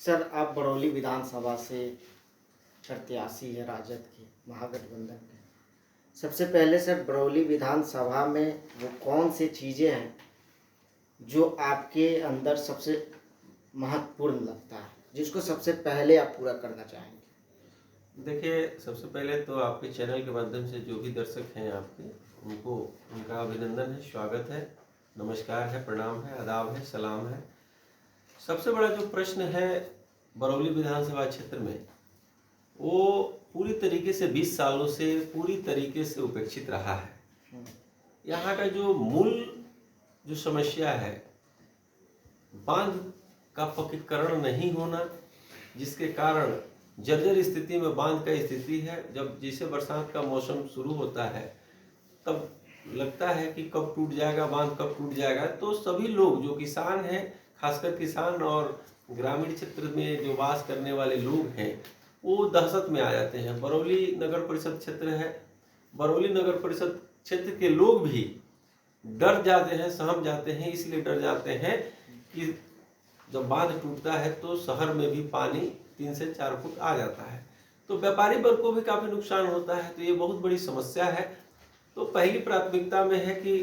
Sir, आप बरौली विधानसभा से प्रत्याशी है राजद के, महागठबंधन के। सबसे पहले सर, बरौली विधानसभा में वो कौन सी चीज़ें हैं जो आपके अंदर सबसे महत्वपूर्ण लगता है, जिसको सबसे पहले आप पूरा करना चाहेंगे? देखिए, सबसे पहले तो आपके चैनल के माध्यम से जो भी दर्शक हैं आपके, उनको उनका अभिनंदन है, स्वागत है, नमस्कार है, प्रणाम है, आदाब है, सलाम है। सबसे बड़ा जो प्रश्न है बरौली विधानसभा क्षेत्र में, वो पूरी तरीके से 20 सालों से पूरी तरीके से उपेक्षित रहा है। यहाँ का जो मूल जो समस्या है, बांध का पक्कीकरण नहीं होना, जिसके कारण जर्जर स्थिति में बांध का स्थिति है। जब जैसे बरसात का मौसम शुरू होता है तब लगता है कि कब टूट जाएगा बांध, कब टूट जाएगा। तो सभी लोग जो किसान हैं, खासकर किसान और ग्रामीण क्षेत्र में जो वास करने वाले लोग हैं, वो दहशत में आ जाते हैं। बरौली नगर परिषद क्षेत्र है, बरौली नगर परिषद क्षेत्र के लोग भी डर जाते हैं, सहम जाते हैं। इसलिए डर जाते हैं कि जब बांध टूटता है तो शहर में भी पानी 3 से 4 फुट आ जाता है, तो व्यापारी वर्ग को भी काफ़ी नुकसान होता है। तो ये बहुत बड़ी समस्या है। तो पहली प्राथमिकता में है कि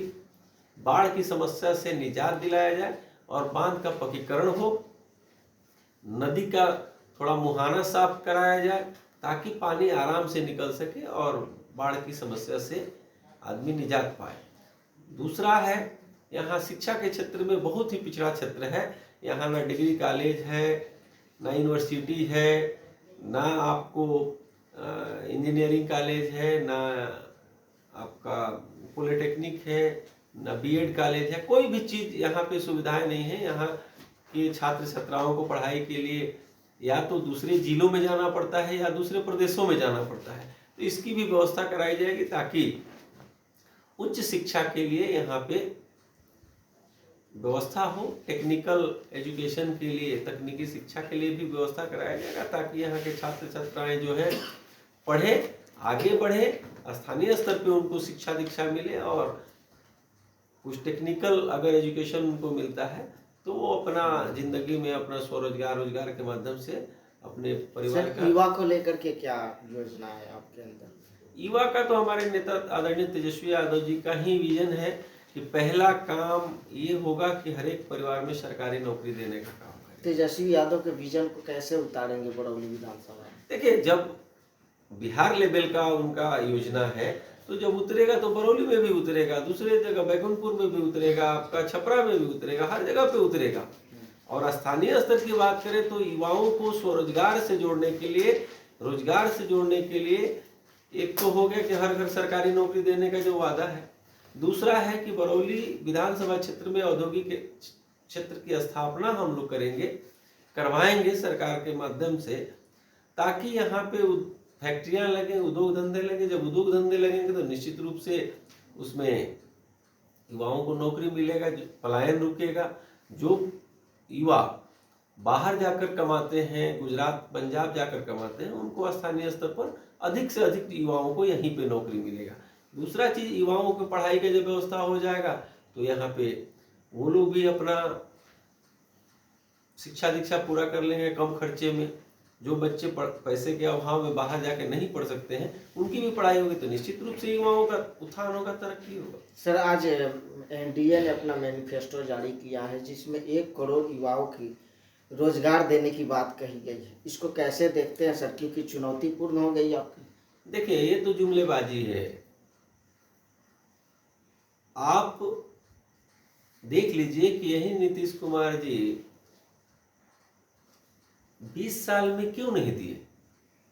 बाढ़ की समस्या से निजात दिलाया जाए और बांध का पक्कीकरण हो, नदी का थोड़ा मुहाना साफ कराया जाए ताकि पानी आराम से निकल सके और बाढ़ की समस्या से आदमी निजात पाए। दूसरा है, यहाँ शिक्षा के क्षेत्र में बहुत ही पिछड़ा क्षेत्र है। यहाँ ना डिग्री कॉलेज है, ना यूनिवर्सिटी है, ना आपको इंजीनियरिंग कॉलेज है, ना आपका पॉलिटेक्निक है, ना बीएड कॉलेज है। कोई भी चीज़ यहाँ पे सुविधाएं नहीं है। यहाँ के छात्र छात्राओं को पढ़ाई के लिए या तो दूसरे जिलों में जाना पड़ता है या दूसरे प्रदेशों में जाना पड़ता है। तो इसकी भी व्यवस्था कराई जाएगी ताकि उच्च शिक्षा के लिए यहाँ पे व्यवस्था हो। टेक्निकल एजुकेशन के लिए, तकनीकी शिक्षा के लिए भी व्यवस्था कराया जाएगा ताकि यहाँ के छात्र छात्राएं जो है पढ़े, आगे बढ़े, स्थानीय स्तर पे उनको शिक्षा दीक्षा मिले और कुछ टेक्निकल अगर एजुकेशन उनको मिलता है तो वो अपना जिंदगी में अपना स्वरोजगार रोजगार के माध्यम से अपने परिवार सर, का। युवा को लेकर के क्या योजना है आपके अंदर? युवा का तो हमारे नेता आदरणीय तेजस्वी यादव जी का ही विजन है कि पहला काम ये होगा कि हर एक परिवार में सरकारी नौकरी देने का काम करें। तेजस्वी यादव के विजन को कैसे उतारेंगे बरौली विधानसभा में? देखिए, जब बिहार लेवल का उनका योजना है तो जब उतरेगा तो बरौली में भी उतरेगा, दूसरे जगह बैकुंठपुर में भी उतरेगा, आपका छपरा में भी उतरेगा, हर जगह पे उतरेगा। और स्थानीय स्तर की बात करें तो युवाओं को स्वरोजगार से जोड़ने के लिए, रोजगार से जोड़ने के लिए एक तो हो गया कि हर घर सरकारी नौकरी देने का जो वादा है। दूसरा है कि बरौली विधानसभा क्षेत्र में औद्योगिक क्षेत्र की स्थापना हम लोग करेंगे, करवाएंगे सरकार के माध्यम से, ताकि यहाँ पे फैक्ट्रियाँ लगे, उद्योग धंधे लगे। जब उद्योग धंधे लगेंगे तो निश्चित रूप से उसमें युवाओं को नौकरी मिलेगा, पलायन रुकेगा। जो युवा बाहर जाकर कमाते हैं, गुजरात पंजाब जाकर कमाते हैं, उनको स्थानीय स्तर पर अधिक से अधिक युवाओं को यहीं पे नौकरी मिलेगा। दूसरा चीज, युवाओं की पढ़ाई का जब व्यवस्था हो जाएगा तो यहाँ पे वो लोग भी अपना शिक्षा दीक्षा पूरा कर लेंगे कम खर्चे में। जो बच्चे पैसे के अभाव में बाहर जाके नहीं पढ़ सकते हैं, उनकी भी पढ़ाई होगी तो निश्चित रूप से युवाओं का उत्थान होगा, तरक्की होगा। सर, आज एनडीए ने अपना मैनिफेस्टो जारी किया है जिसमें 1 करोड़ युवाओं की रोजगार देने की बात कही गई है। इसको कैसे देखते हैं सर, क्योंकि चुनौतीपूर्ण हो गई आपकी? देखिए, ये तो जुमलेबाजी है। आप देख लीजिए कि यही नीतीश कुमार जी 20 साल में क्यों नहीं दिए।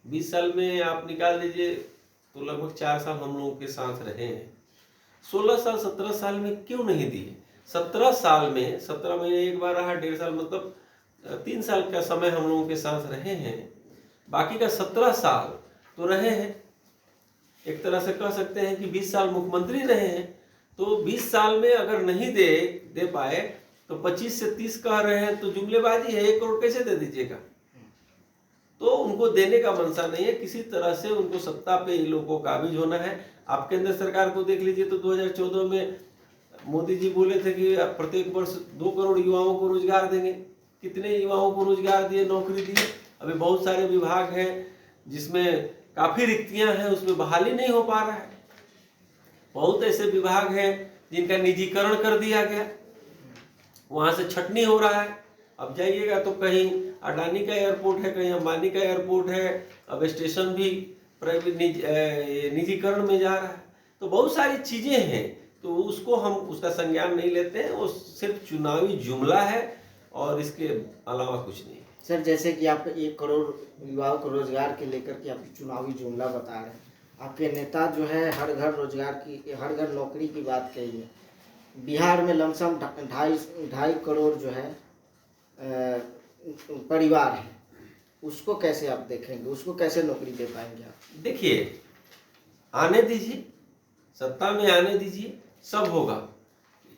20 साल में आप निकाल दीजिए तो लगभग 4 साल हम लोगों के साथ रहे हैं। 16 साल 17 साल में क्यों नहीं दिए? 17 साल में 17 महीने एक बार रहा, 1.5 साल मतलब 3 साल का समय हम लोगों के साथ रहे हैं। बाकी का 17 साल तो रहे हैं। एक तरह से कह सकते हैं कि 20 साल मुख्यमंत्री रहे हैं। तो 20 साल में अगर नहीं दे पाए तो 25 से 30 कह रहे हैं, तो जुमलेबाजी है। 1 करोड़ कैसे दे दीजिएगा? तो उनको देने का मनसा नहीं है। किसी तरह से उनको सत्ता पे इन लोगों को काबिज होना है। आप केंद्र सरकार को देख लीजिए तो 2014 में मोदी जी बोले थे कि प्रत्येक वर्ष 2 करोड़ युवाओं को रोजगार देंगे। कितने युवाओं को रोजगार दिए, नौकरी दी। अभी बहुत सारे विभाग हैं जिसमें काफ़ी रिक्तियां हैं, उसमें बहाली नहीं हो पा रहा है। बहुत ऐसे विभाग हैं जिनका निजीकरण कर दिया गया, वहाँ से छटनी हो रहा है। अब जाइएगा तो कहीं अडानी का एयरपोर्ट है, कहीं अंबानी का एयरपोर्ट है, अब स्टेशन भी प्राइवेट निजीकरण में जा रहा है। तो बहुत सारी चीज़ें हैं, तो उसको हम उसका संज्ञान नहीं लेते हैं। वो सिर्फ चुनावी जुमला है और इसके अलावा कुछ नहीं। सर, जैसे कि आप 1 करोड़ युवाओं को रोजगार के लेकर के आप चुनावी जुमला बता रहे हैं, आपके नेता जो है हर घर रोजगार की, हर घर नौकरी की बात कही है। बिहार में लमसम 2.5 करोड़ जो है परिवार है, उसको कैसे आप देखेंगे, उसको कैसे नौकरी दे पाएंगे आप? देखिए, आने दीजिए, सत्ता में आने दीजिए, सब होगा।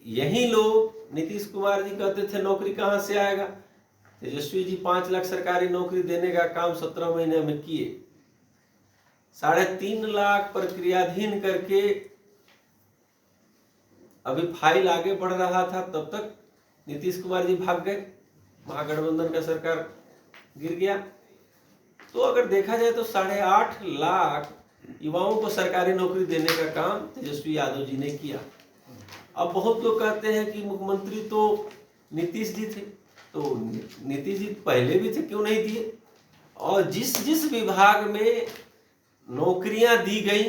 यही लोग नीतीश कुमार जी कहते थे नौकरी कहाँ से आएगा। तेजस्वी जी 5 लाख सरकारी नौकरी देने का काम 17 महीने में किए। 3.5 लाख प्रक्रियाधीन करके अभी फाइल आगे बढ़ रहा था, तब तक नीतीश कुमार जी भाग गए, महागठबंधन का सरकार गिर गया। तो अगर देखा जाए तो 8.5 लाख युवाओं को सरकारी नौकरी देने का काम तेजस्वी यादव जी ने किया। अब बहुत लोग कहते हैं कि मुख्यमंत्री तो नीतीश जी थे, तो नीतीश जी पहले भी थे, क्यों नहीं दिए। और जिस जिस विभाग में नौकरियां दी गई,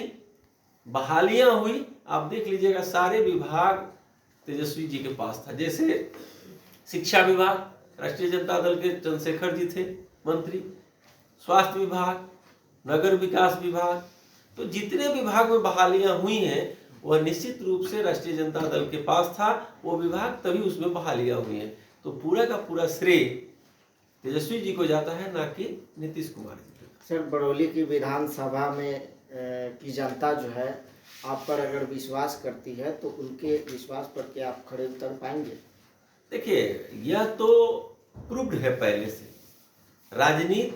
बहालियां हुई, आप देख लीजिएगा सारे विभाग तेजस्वी जी के पास था। जैसे शिक्षा विभाग राष्ट्रीय जनता दल के चंद्रशेखर जी थे मंत्री, स्वास्थ्य विभाग, नगर विकास विभाग, तो जितने विभाग में बहालियां हुई हैं वह निश्चित रूप से राष्ट्रीय जनता दल के पास था वो विभाग, तभी उसमें बहालियां हुई हैं। तो पूरा का पूरा श्रेय तेजस्वी जी को जाता है, ना कि नीतीश कुमार जी को। सर, बरौली की विधानसभा में की जनता जो है आप पर अगर विश्वास करती है तो उनके विश्वास पर क्या आप खड़े उतर पाएंगे? देखिए, यह तो प्रूव्ड है पहले से। राजनीति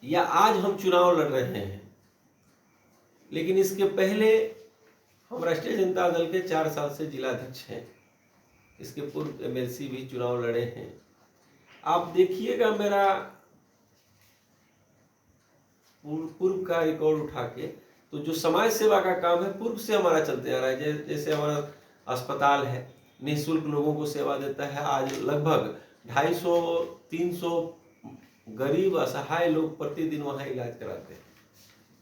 या आज हम चुनाव लड़ रहे हैं, लेकिन इसके पहले हम राष्ट्रीय जनता दल के 4 साल से जिलाध्यक्ष हैं। इसके पूर्व एमएलसी भी चुनाव लड़े हैं। आप देखिएगा मेरा पूर्व का रिकॉर्ड उठा के, तो जो समाज सेवा का काम है पूर्व से हमारा चलते आ रहा है। जैसे हमारा अस्पताल है, निःशुल्क लोगों को सेवा देता है। आज लगभग 250-300 गरीब असहाय लोग प्रतिदिन वहाँ इलाज कराते हैं,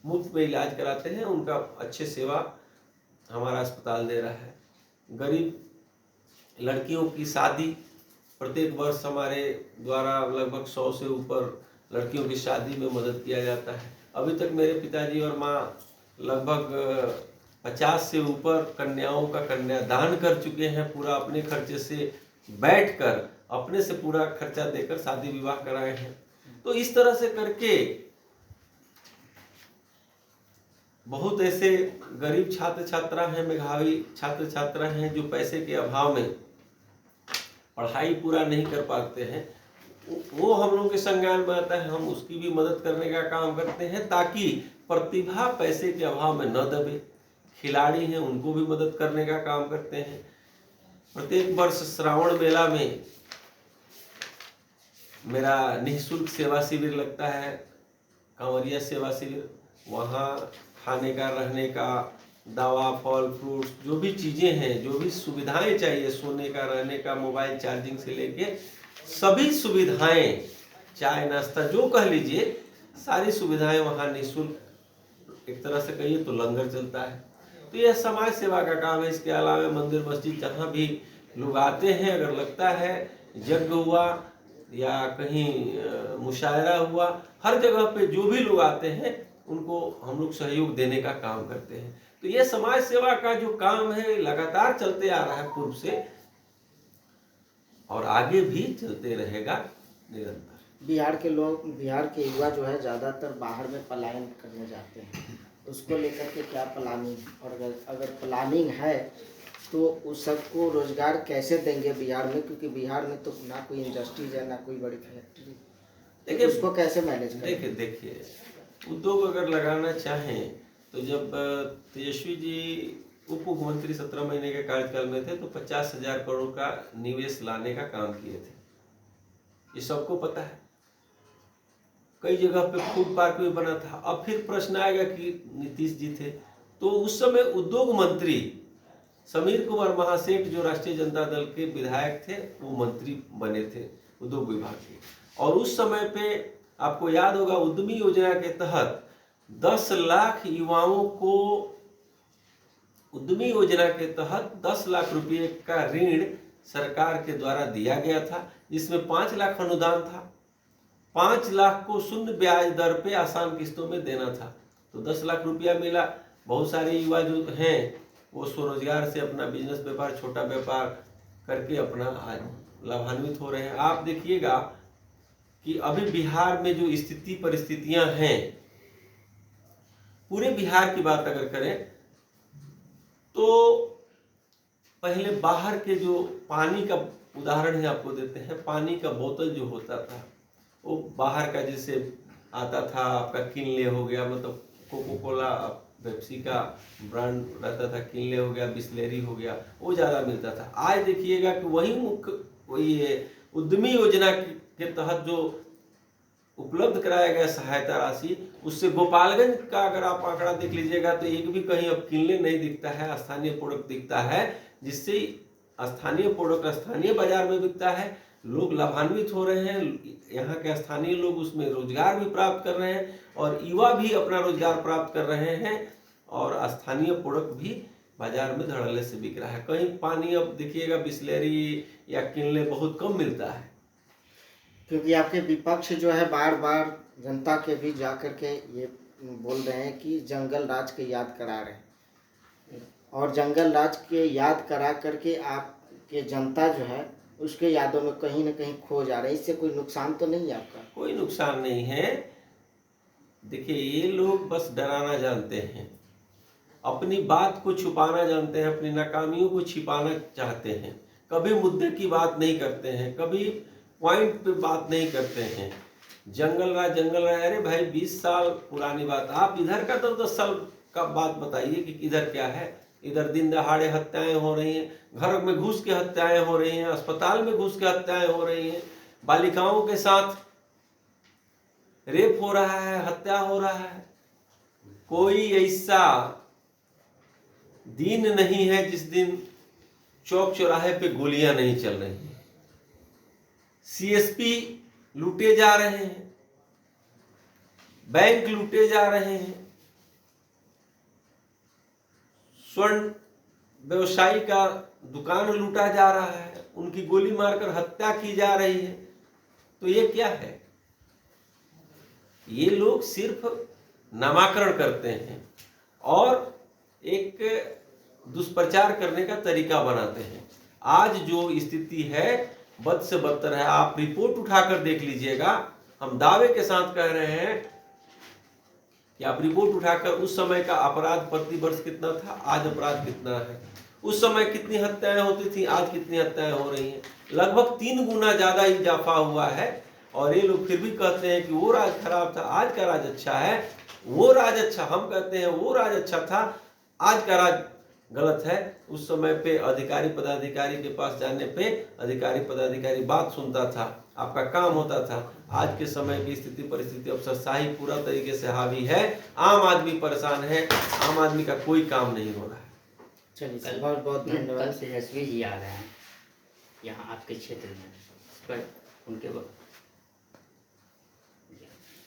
मुफ्त में इलाज कराते हैं। उनका अच्छे सेवा हमारा अस्पताल दे रहा है। गरीब लड़कियों की शादी प्रत्येक वर्ष हमारे द्वारा लगभग 100 से ऊपर लड़कियों की शादी में मदद किया जाता है। अभी तक मेरे पिताजी और माँ लगभग 50 से ऊपर कन्याओं का कन्यादान कर चुके हैं। पूरा अपने खर्चे से बैठकर अपने से पूरा खर्चा देकर शादी विवाह कराए हैं। तो इस तरह से करके बहुत ऐसे गरीब छात्र छात्रा हैं, मेधावी छात्र छात्रा हैं जो पैसे के अभाव में पढ़ाई पूरा नहीं कर पाते हैं। वो हम लोगों के संज्ञान में आता है, हम उसकी भी मदद करने का काम करते हैं ताकि प्रतिभा पैसे के अभाव में न दबे। खिलाड़ी हैं, उनको भी मदद करने का काम करते हैं। प्रत्येक वर्ष श्रावण मेला में मेरा निःशुल्क सेवा शिविर लगता है, कांवरिया सेवा शिविर। वहाँ खाने का, रहने का, दवा, फल, फ्रूट्स, जो भी चीज़ें हैं, जो भी सुविधाएं चाहिए, सोने का, रहने का, मोबाइल चार्जिंग से लेके सभी सुविधाएं, चाय नाश्ता जो कह लीजिए, सारी सुविधाएं वहाँ निःशुल्क। एक तरह से कहिए तो लंगर चलता है। तो यह समाज सेवा का काम है। इसके अलावा मंदिर मस्जिद जहाँ भी लोग आते हैं, अगर लगता है यज्ञ हुआ या कहीं मुशायरा हुआ, हर जगह पे जो भी लोग आते हैं उनको हम लोग सहयोग देने का काम करते हैं। तो यह समाज सेवा का जो काम है लगातार चलते आ रहा है पूर्व से, और आगे भी चलते रहेगा निरंतर। बिहार के लोग, बिहार के युवा जो है ज़्यादातर बाहर में पलायन करने जाते हैं, उसको लेकर के क्या प्लानिंग, और अगर प्लानिंग है तो उस सबको रोजगार कैसे देंगे बिहार में, क्योंकि बिहार में तो ना कोई इंडस्ट्रीज है ना कोई बड़ी फैक्ट्री। देखिए उसको कैसे मैनेज करें? देखिए उद्योग अगर लगाना चाहें तो जब तेजस्वी जी उप मुख्यमंत्री 17 महीने के कार्यकाल में थे तो 50,000 करोड़ का निवेश लाने का काम किए थे। ये सबको पता है। कई जगह पे फूड पार्क भी बना था। अब फिर प्रश्न आएगा कि नीतीश जी थे तो उस समय उद्योग मंत्री समीर कुमार महासेठ जो राष्ट्रीय जनता दल के विधायक थे वो मंत्री बने थे उद्योग विभाग के। और उस समय पे आपको याद होगा उद्यमी योजना के तहत 10 लाख युवाओं को उद्यमी योजना के तहत 10 लाख रुपए का ऋण सरकार के द्वारा दिया गया था, जिसमें 5 लाख अनुदान था। 5 लाख को शून्य ब्याज दर पे आसान किस्तों में देना था। तो 10 लाख रुपया मिला। बहुत सारे युवा जो हैं वो स्वरोजगार से अपना बिजनेस व्यापार छोटा व्यापार करके अपना आज लाभान्वित हो रहे हैं। आप देखिएगा कि अभी बिहार में जो स्थिति परिस्थितियां हैं, पूरे बिहार की बात अगर करें तो पहले बाहर के जो पानी का उदाहरण ही आपको देते हैं। पानी का बोतल जो होता था वो बाहर का जैसे आता था, आपका किनले हो गया, मतलब कोको कोला पेप्सी का ब्रांड रहता था, किनले हो गया, बिस्लेरी हो गया, वो ज़्यादा मिलता था। आज देखिएगा कि वही मुख्य ये उद्यमी योजना के तहत जो उपलब्ध कराया गया सहायता राशि, उससे गोपालगंज का अगर आप आंकड़ा देख लीजिएगा तो एक भी कहीं अब किनले नहीं दिखता है, स्थानीय प्रोडक्ट दिखता है, जिससे स्थानीय प्रोडक्ट स्थानीय बाजार में बिकता है, लोग लाभान्वित हो रहे हैं, यहाँ के स्थानीय लोग उसमें रोजगार भी प्राप्त कर रहे हैं और युवा भी अपना रोजगार प्राप्त कर रहे हैं और स्थानीय प्रोडक्ट भी बाजार में धड़ल्ले से बिक रहा है। कहीं पानी अब देखिएगा बिस्लेरी या किनले बहुत कम मिलता है, क्योंकि आपके विपक्ष जो है बार बार जनता के बीच जाकर के ये बोल रहे हैं कि जंगल राज के याद करा रहे हैं, और जंगल राज के याद करा करके आपके जनता जो है उसके यादों में कहीं ना कहीं खो जा रहे हैं। इससे कोई नुकसान तो नहीं है आपका? कोई नुकसान नहीं है। देखिए ये लोग बस डराना जानते हैं, अपनी बात को छुपाना जानते हैं, अपनी नाकामियों को छिपाना चाहते हैं, कभी मुद्दे की बात नहीं करते हैं, कभी पॉइंट पे बात नहीं करते हैं। जंगल राज, अरे भाई 20 साल पुरानी बात, आप इधर का तो 10 साल का बात बताइए कि इधर क्या है। इधर दिन दहाड़े हत्याएं हो रही हैं, घर में घुस के हत्याएं हो रही हैं, अस्पताल में घुस के हत्याएं हो रही हैं, बालिकाओं के साथ रेप हो रहा है, हत्या हो रहा है। कोई ऐसा दिन नहीं है जिस दिन चौक चौराहे पे गोलियां नहीं चल रही हैं, सीएसपी लूटे जा रहे हैं, बैंक लूटे जा रहे हैं, स्वर्ण व्यवसायी का दुकान लूटा जा रहा है, उनकी गोली मारकर हत्या की जा रही है। तो ये क्या है? ये लोग सिर्फ नामाकरण करते हैं और एक दुष्प्रचार करने का तरीका बनाते हैं। आज जो स्थिति है बद से बदतर है। आप रिपोर्ट उठाकर देख लीजिएगा, हम दावे के साथ कह रहे हैं कि आप रिपोर्ट उठाकर उस समय का अपराध प्रति वर्ष कितना था, आज अपराध कितना है, उस समय कितनी हत्याएं होती थी, आज कितनी हत्याएं हो रही हैं, लगभग 3 गुना ज्यादा इजाफा हुआ है। और ये लोग फिर भी कहते हैं कि वो राज खराब था, आज का राज अच्छा है, वो राज अच्छा, हम कहते हैं वो राज अच्छा था, आज का राज गलत है। उस समय पे अधिकारी पदाधिकारी के पास जाने पे अधिकारी पदाधिकारी बात सुनता था, आपका काम होता था। आज के समय की स्थिति परिस्थिति अफसरशाही पूरा तरीके से हावी है, आम आदमी परेशान है, आम आदमी का कोई काम नहीं हो रहा है। चलिए सर, बहुत बहुत धन्यवाद। कल तेजस्वी जी आ रहे हैं यहाँ आपके क्षेत्र में, पर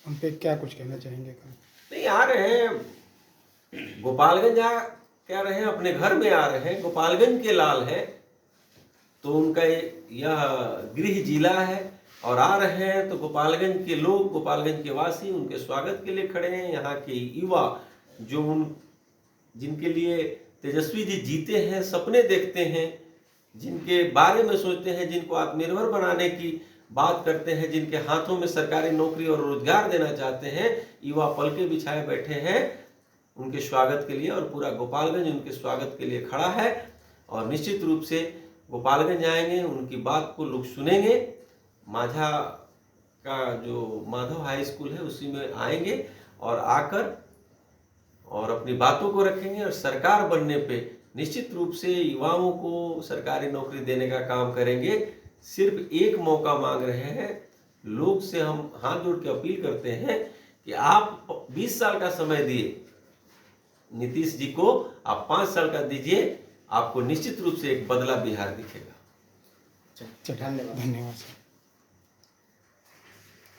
उन पे क्या कुछ कहना चाहेंगे? नहीं, आ रहे हैं गोपालगंज, आ क्या रहे हैं, अपने घर में आ रहे हैं, गोपालगंज के लाल है तो उनका यह गृह जिला है और आ रहे हैं तो गोपालगंज के लोग, गोपालगंज के वासी उनके स्वागत के लिए खड़े हैं। यहाँ के युवा जो जिनके लिए तेजस्वी जी जीते हैं, सपने देखते हैं, जिनके बारे में सोचते हैं, जिनको आत्मनिर्भर बनाने की बात करते हैं, जिनके हाथों में सरकारी नौकरी और रोजगार देना चाहते हैं, युवा पलके बिछाए बैठे हैं उनके स्वागत के लिए, और पूरा गोपालगंज उनके स्वागत के लिए खड़ा है। और निश्चित रूप से गोपालगंज आएंगे, उनकी बात को लोग सुनेंगे। माझा का जो माधव हाई स्कूल है उसी में आएंगे और आकर और अपनी बातों को रखेंगे और सरकार बनने पे निश्चित रूप से युवाओं को सरकारी नौकरी देने का काम करेंगे। सिर्फ एक मौका मांग रहे हैं, लोग से हम हाथ जोड़ के अपील करते हैं कि आप 20 साल का समय दिए नीतीश जी को, आप 5 साल का दीजिए, आपको निश्चित रूप से एक बदला बिहार दिखेगा। धन्यवाद। धन्यवाद सर।